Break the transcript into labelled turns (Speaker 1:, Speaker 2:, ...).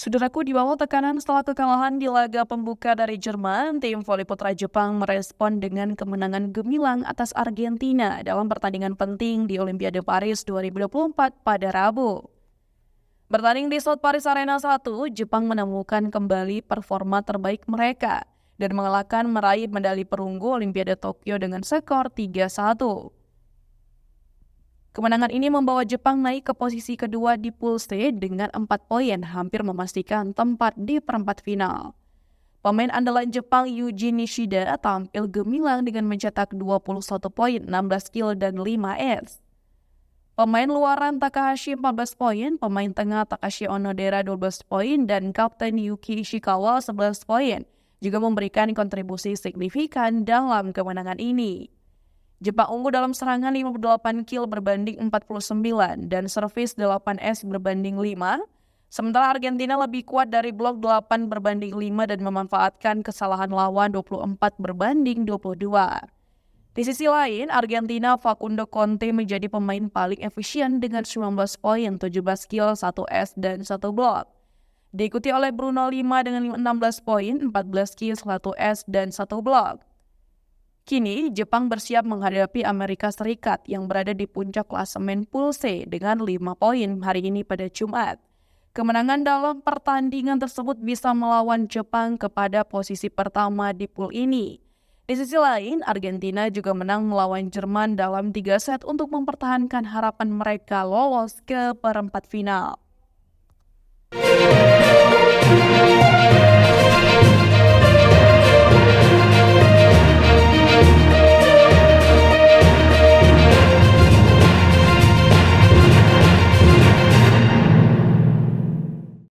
Speaker 1: Saudaraku, di bawah tekanan setelah kekalahan di laga pembuka dari Jerman, tim voli putra Jepang merespon dengan kemenangan gemilang atas Argentina dalam pertandingan penting di Olimpiade Paris 2024 pada Rabu. Bertanding di South Paris Arena 1, Jepang menemukan kembali performa terbaik mereka dan mengalahkan meraih medali perunggu Olimpiade Tokyo dengan skor 3-1. Kemenangan ini membawa Jepang naik ke posisi kedua di Pool C dengan 4 poin, hampir memastikan tempat di perempat final. Pemain andalan Jepang Yuji Nishida tampil gemilang dengan mencetak 21 poin, 16 kill, dan 5 ace. Pemain luaran Takahashi 14 poin, pemain tengah Takashi Onodera 12 poin, dan Kapten Yuki Ishikawa 11 poin juga memberikan kontribusi signifikan dalam kemenangan ini. Jepang unggul dalam serangan 58 kill berbanding 49 dan servis 8 ace berbanding 5. Sementara Argentina lebih kuat dari blok 8 berbanding 5 dan memanfaatkan kesalahan lawan 24 berbanding 22. Di sisi lain, Argentina Facundo Conte menjadi pemain paling efisien dengan 19 poin, 17 kill, 1 ace, dan 1 blok. Diikuti oleh Bruno Lima dengan 16 poin, 14 kill, 1 ace, dan 1 blok. Kini, Jepang bersiap menghadapi Amerika Serikat yang berada di puncak klasemen Pool C dengan 5 poin hari ini pada Jumat. Kemenangan dalam pertandingan tersebut bisa melawan Jepang kepada posisi pertama di pool ini. Di sisi lain, Argentina juga menang melawan Jerman dalam 3 set untuk mempertahankan harapan mereka lolos ke perempat final.